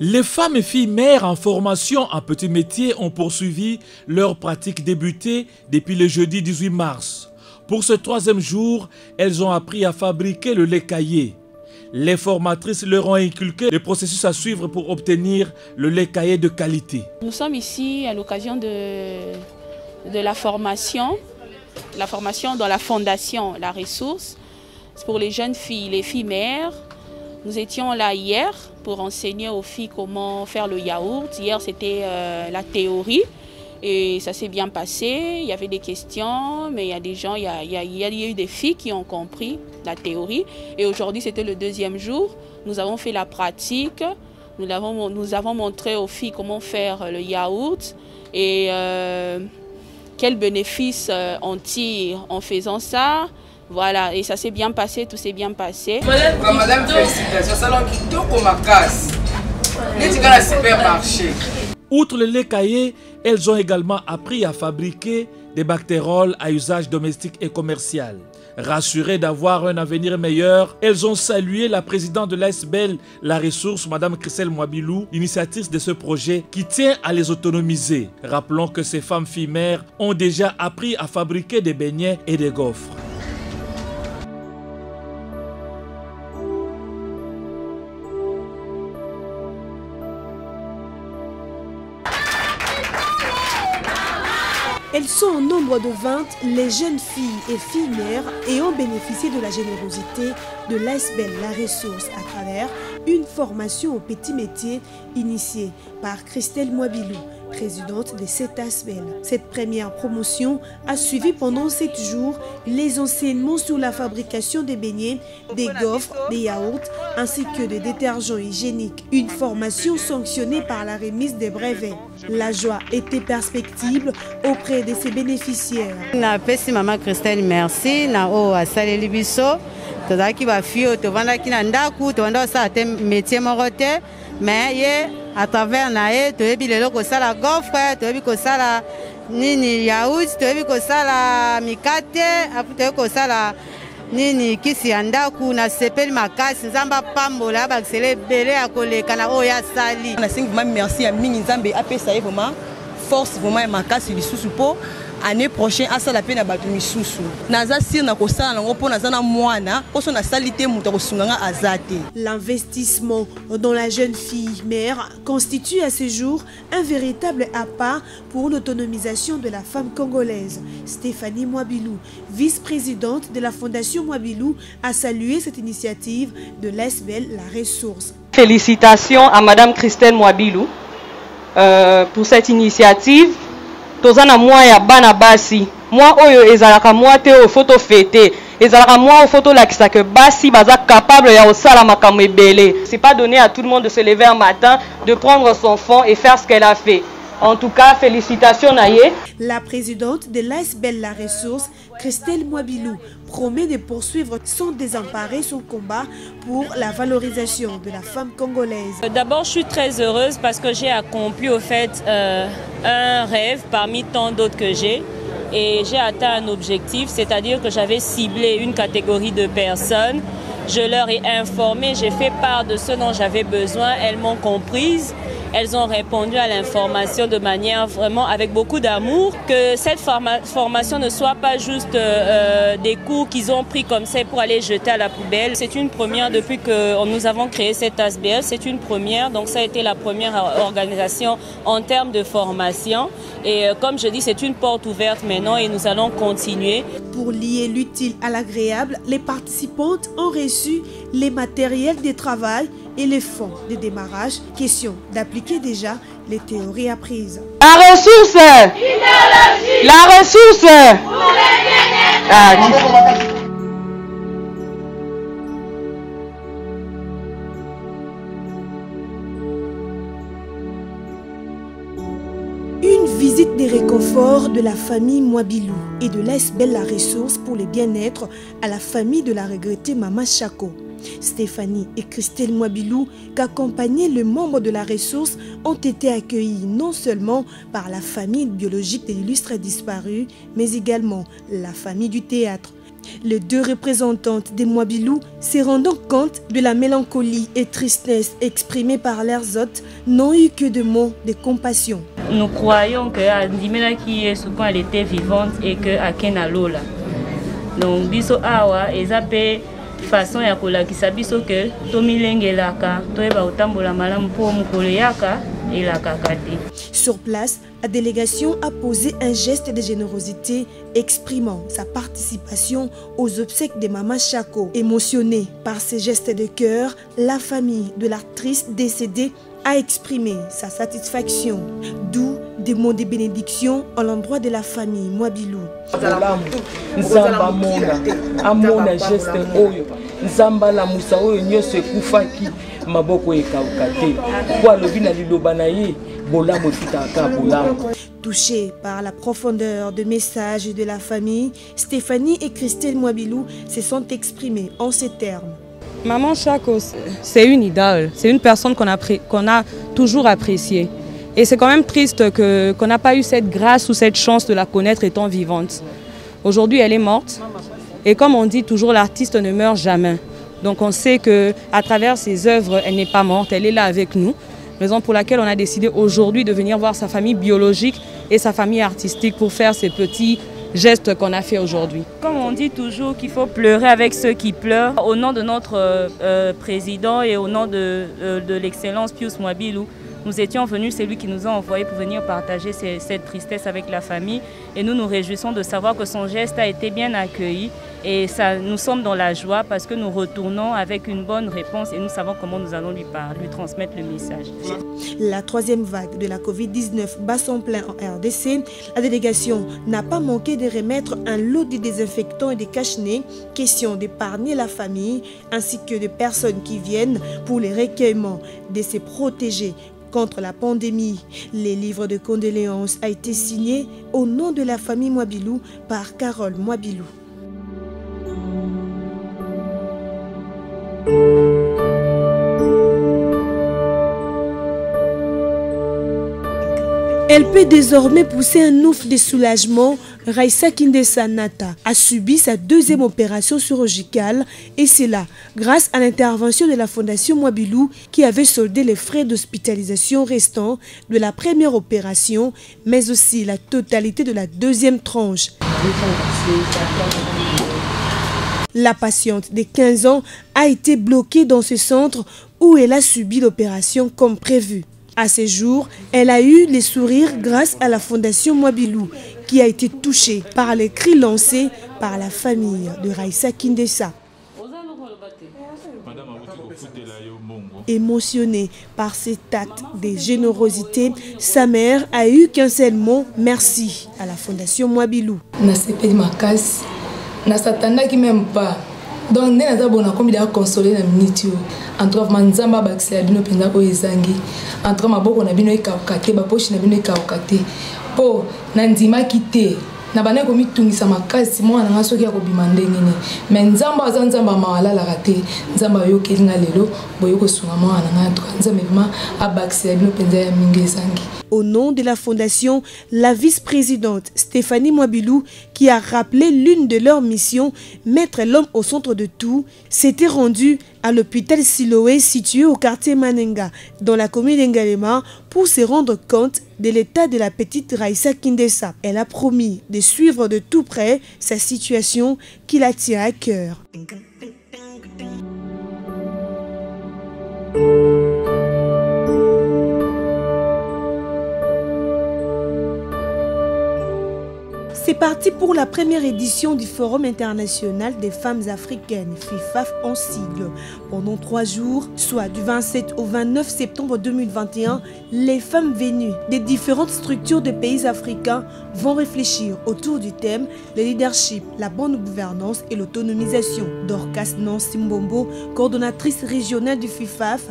Les femmes et filles mères en formation en petits métiers ont poursuivi leur pratique débutée depuis le jeudi 18 mars. Pour ce troisième jour, elles ont appris à fabriquer le lait caillé. Les formatrices leur ont inculqué le processus à suivre pour obtenir le lait caillé de qualité. Nous sommes ici à l'occasion de la formation dans la fondation La Ressource. C'est pour les jeunes filles, les filles mères. Nous étions là hier pour enseigner aux filles comment faire le yaourt. Hier, c'était la théorie et ça s'est bien passé. Il y avait des questions, mais il y a des gens, il y a eu des filles qui ont compris la théorie. Et aujourd'hui, c'était le deuxième jour. Nous avons fait la pratique. Nous avons montré aux filles comment faire le yaourt et quels bénéfices on tire en faisant ça. Voilà, et ça s'est bien passé, tout s'est bien passé. Madame, félicitations, salon kitoko makasi. Netika supermarché. Outre le lait caillé, elles ont également appris à fabriquer des bactéroles à usage domestique et commercial. Rassurées d'avoir un avenir meilleur, elles ont salué la présidente de l'ASBEL La Ressource, Madame Christelle Mwabilou, initiatrice de ce projet qui tient à les autonomiser. Rappelons que ces femmes filles mères ont déjà appris à fabriquer des beignets et des gaufres. Elles sont au nombre de 20, les jeunes filles et filles mères ayant bénéficié de la générosité de l'ASBEL La Ressource à travers une formation au petit métier initiée par Christelle Mwabilou, présidente de cette ASBEL. Cette première promotion a suivi pendant 7 jours les enseignements sur la fabrication des beignets, des gaufres, des yaourts ainsi que des détergents hygiéniques. Une formation sanctionnée par la remise des brevets. La joie était perspective auprès de ses bénéficiaires. Napesi maman Christelle merci na o asaleli biso tozaki ba fio tovandaki na ndaku tovanda sa te métier moko te mais ye à travers na ye toyebi lelo kosala gaufre toyebi kosala nini yaourt toyebi kosala mikate apu toyebi kosala nini kisi ya ndaku na sepeli makasi nzamba pambola bakisele ebele ya koleka na oyo asali. Nasengi vraiment merci ya mingi nzambe apesa ye vraiment force vraiment ya makasi lisusu po année prochaine asala pe na bato misusu. Naza sir na kosala nango po naza na mwana poso na salité muta kosunganga azate. L'investissement dans la jeune fille mère constitue à ce jour un véritable appât pour l'autonomisation de la femme congolaise. Stéphanie Mwabilou, vice-présidente de la Fondation Mwabilou, a salué cette initiative de l'ASBEL La Ressource. Félicitations à Madame Christelle Mwabilou pour cette initiative. Tozana moi ya bana basi moi oyo ezalaka moi te o photo fêter ezalaka moi o photo lakisa que basi baza capable ya osala makambo ebele. C'est pas donné à tout le monde de se lever un matin, de prendre son fond et faire ce qu'elle a fait. En tout cas, félicitations Naye. La présidente de l'ASBEL La Ressource, Christelle Mwabilou, promet de poursuivre sans désemparer son combat pour la valorisation de la femme congolaise. D'abord, je suis très heureuse parce que j'ai accompli au fait un rêve parmi tant d'autres que j'ai. Et j'ai atteint un objectif, c'est-à-dire que j'avais ciblé une catégorie de personnes. Je leur ai informé, j'ai fait part de ce dont j'avais besoin, elles m'ont comprise. Elles ont répondu à l'information de manière vraiment avec beaucoup d'amour. Que cette formation ne soit pas juste des cours qu'ils ont pris comme ça pour aller jeter à la poubelle. C'est une première depuis que nous avons créé cette ASBEL. C'est une première, donc ça a été la première organisation en termes de formation. Et comme je dis, c'est une porte ouverte maintenant et nous allons continuer. Pour lier l'utile à l'agréable, les participantes ont reçu les matériels de travail et les fonds de démarrage. Question d'appliquer déjà les théories apprises. La ressource, la ressource. Une visite des réconforts de la famille Mwabilou et de l'ASBEL La Ressource pour le bien-être à la famille de la regrettée Maman Chako. Stéphanie et Christelle Mwabilou, qu'accompagnaient le membre de la ressource, ont été accueillis non seulement par la famille biologique de l'illustre disparu, mais également la famille du théâtre. Les deux représentantes des Mwabilou, se rendant compte de la mélancolie et tristesse exprimées par leurs hôtes, n'ont eu que de mots de compassion. Nous croyons que Andimena qui est souvent elle était vivante et que Akena Lola. Donc biso awa ezape façon ya kolakisa biso que tomilengelaka toyeba otambola malamu po mukolo yaka elaka kate. Sur place, la délégation a posé un geste de générosité exprimant sa participation aux obsèques de Maman Chako. Émotionnée par ces gestes de cœur, la famille de l'actrice décédée a exprimé sa satisfaction, d'où des mots de bénédiction à l'endroit de la famille Mwabilou. Nzamba amona geste oyo nzamba la musa oyo nyose kufaki maboko ekawukate kwa lobina liloba na ye bolamo fitaka bolamo. Touchés par la profondeur de message de la famille, Stéphanie et Christelle Mwabilou se sont exprimées en ces termes. Maman Chako, c'est une idole, c'est une personne qu'on a toujours appréciée. Et c'est quand même triste qu'on n'a pas eu cette grâce ou cette chance de la connaître étant vivante. Aujourd'hui, elle est morte. Et comme on dit toujours, l'artiste ne meurt jamais. Donc on sait qu'à travers ses œuvres, elle n'est pas morte, elle est là avec nous. Raison pour laquelle on a décidé aujourd'hui de venir voir sa famille biologique et sa famille artistique pour faire ces petits gestes qu'on a fait aujourd'hui. Comme on dit toujours qu'il faut pleurer avec ceux qui pleurent, au nom de notre président et au nom de l'excellence Pius Mwabilou, nous étions venus, c'est lui qui nous a envoyés pour venir partager cette tristesse avec la famille. Et nous nous réjouissons de savoir que son geste a été bien accueilli. Et nous sommes dans la joie parce que nous retournons avec une bonne réponse et nous savons comment nous allons lui transmettre le message. La troisième vague de la Covid-19 bat son plein en RDC. La délégation n'a pas manqué de remettre un lot de désinfectants et de cache-nez, question d'épargner la famille ainsi que de personnes qui viennent pour les recueillements, de se protéger contre la pandémie. Les livres de condoléances a été signé au nom de la famille Mwabilou par Carole Mwabilou. Elle peut désormais pousser un ouf de soulagement. Raissa Kindessa Nata a subi sa deuxième opération chirurgicale et c'est là, grâce à l'intervention de la Fondation Mwabilou qui avait soldé les frais d'hospitalisation restants de la première opération, mais aussi la totalité de la deuxième tranche. La patiente de 15 ans a été bloquée dans ce centre où elle a subi l'opération comme prévu. À ce jour, elle a eu les sourires grâce à la Fondation Mwabilou qui a été touchée par les cris lancés par la famille de Raissa Kindessa. Émotionnée par cet acte de générosité, sa mère a eu qu'un seul mot, merci à la Fondation Mwabilou. Nasatanda qui même pas. Donc ne naza bona kombi da consoler na minute yo. Entre manzamba bakse ya bino penza ko ezangi. Entre maboko na bino ekakate ba poche na bino ekakate. Po na ndima kite. Na bana ko mitungisa makasi mo na ngaso ya ko bimande ngene. Mais nzamba azanzamba mawala la rate. Nzamba yo kelinga lelo boyo ko sunga mo na ngato. Nzamba ma abakse ya bino penza ya mingi ezangi. Au nom de la Fondation, la vice-présidente Stéphanie Mwabilou, qui a rappelé l'une de leurs missions, mettre l'homme au centre de tout, s'était rendue à l'hôpital Siloé situé au quartier Manenga, dans la commune d'Ngalema, pour se rendre compte de l'état de la petite Raissa Kindessa. Elle a promis de suivre de tout près sa situation qui la tient à cœur. C'est parti pour la première édition du Forum international des femmes africaines, FIFAF en sigle. Pendant 3 jours, soit du 27 au 29 septembre 2021, les femmes venues des différentes structures de pays africains vont réfléchir autour du thème le leadership, la bonne gouvernance et l'autonomisation. Dorcas Nancy Mbombo, coordonnatrice régionale du FIFAF,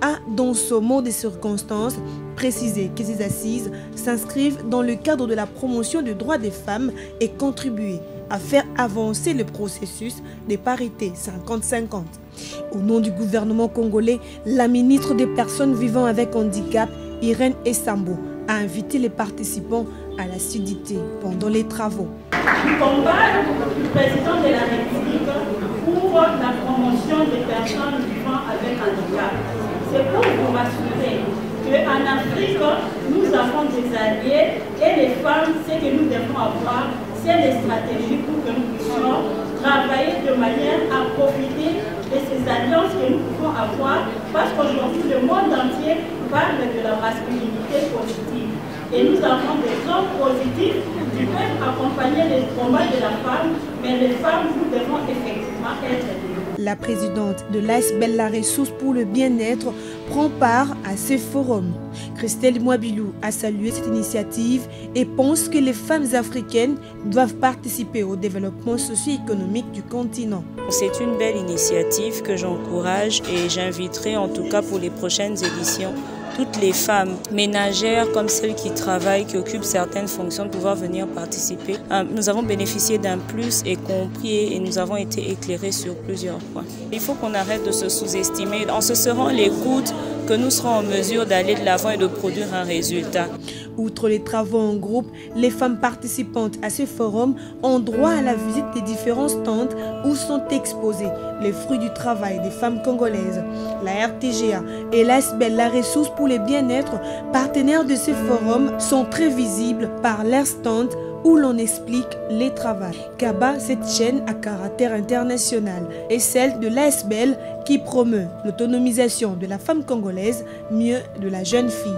a, dans ce mot de circonstances, précisé que ces assises s'inscrivent dans le cadre de la promotion des droits des femmes et contribuer à faire avancer le processus de parité 50-50. Au nom du gouvernement congolais, la ministre des Personnes vivant avec handicap, Irène Essambo, a invité les participants à l'assiduité pendant les travaux. Du combat du président de la République pour la promotion des personnes vivant avec handicap. C'est pour vous rassurer qu'en Afrique, nous avons des alliés et les femmes, ce que nous devons avoir, c'est les stratégies pour que nous puissions travailler de manière à profiter de ces alliances que nous pouvons avoir, parce qu'aujourd'hui le monde entier parle de la masculinité positive. Et nous avons des hommes positifs qui peuvent accompagner les combats de la femme, mais les femmes, nous devons effectivement être libres. La présidente de l'ASBEL La Ressource pour le bien-être prend part à ce forum. Christelle Mwabilou a salué cette initiative et pense que les femmes africaines doivent participer au développement socio-économique du continent. C'est une belle initiative que j'encourage et j'inviterai en tout cas pour les prochaines éditions toutes les femmes ménagères comme celles qui travaillent, qui occupent certaines fonctions, de pouvoir venir participer. Nous avons bénéficié d'un plus et compris et nous avons été éclairés sur plusieurs points. Il faut qu'on arrête de se sous-estimer. En se serrant les coudes, que nous serons en mesure d'aller de l'avant et de produire un résultat. Outre les travaux en groupe, les femmes participantes à ce forum ont droit à la visite des différents stands où sont exposés les fruits du travail des femmes congolaises. La RTGA et l'ASBEL La Ressource pour le bien-être, partenaires de ce forum, sont très visibles par leurs stands où l'on explique les travaux. Kaba, cette chaîne à caractère international, est celle de l'ASBEL qui promeut l'autonomisation de la femme congolaise, mieux de la jeune fille.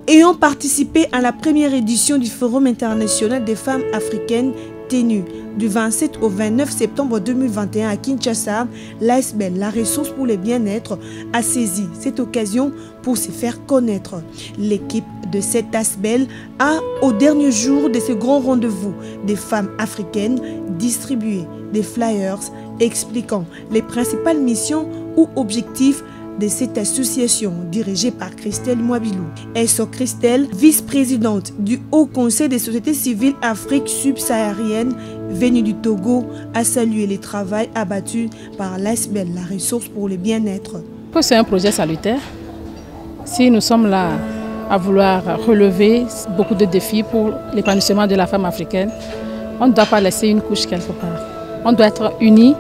Ayant participé à la première édition du Forum international des femmes africaines tenu du 27 au 29 septembre 2021 à Kinshasa, l'ASBEL La Ressource pour le bien-être a saisi cette occasion pour se faire connaître. L'équipe de cette ASBEL a, au dernier jour de ce grand rendez-vous des femmes africaines, distribué des flyers expliquant les principales missions ou objectifs de cette association dirigée par Christelle Mwabilou. Esso Christelle, vice-présidente du Haut Conseil des sociétés civiles Afrique subsaharienne, venue du Togo, a salué les travaux abattus par l'ASBEL La Ressource pour le bien-être. C'est un projet salutaire. Si nous sommes là à vouloir relever beaucoup de défis pour l'épanouissement de la femme africaine, on ne doit pas laisser une couche quelque part. On doit être unis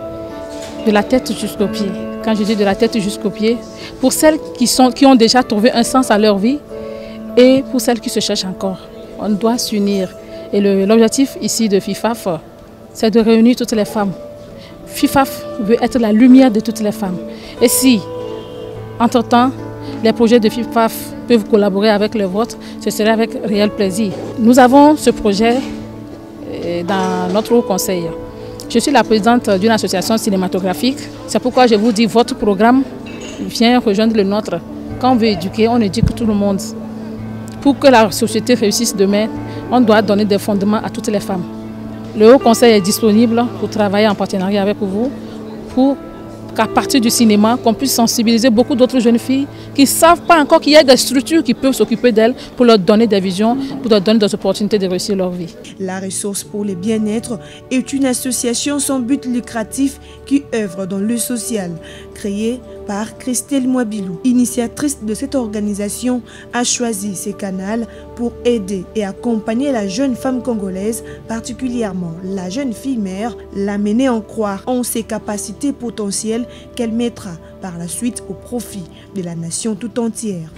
de la tête jusqu'aux pieds. Quand je dis de la tête jusqu'aux pieds, pour celles qui ont déjà trouvé un sens à leur vie et pour celles qui se cherchent encore. On doit s'unir. Et l'objectif ici de FIFAF, c'est de réunir toutes les femmes. FIFAF veut être la lumière de toutes les femmes. Et si, entre-temps, les projets de FIFAF peuvent collaborer avec le vôtre, ce serait avec réel plaisir. Nous avons ce projet dans notre Haut Conseil. Je suis la présidente d'une association cinématographique. C'est pourquoi je vous dis, votre programme vient rejoindre le nôtre. Quand on veut éduquer, on éduque tout le monde. Pour que la société réussisse demain, on doit donner des fondements à toutes les femmes. Le Haut Conseil est disponible pour travailler en partenariat avec vous, pour qu'à partir du cinéma, qu'on puisse sensibiliser beaucoup d'autres jeunes filles qui ne savent pas encore qu'il y a des structures qui peuvent s'occuper d'elles pour leur donner des visions, pour leur donner des opportunités de réussir leur vie. La Ressource pour le bien-être est une association sans but lucratif qui œuvre dans le social. Créée par Christelle Mwabilou, initiatrice de cette organisation, a choisi ce canal pour aider et accompagner la jeune femme congolaise, particulièrement la jeune fille mère, l'amener à croire en ses capacités potentielles qu'elle mettra par la suite au profit de la nation tout entière.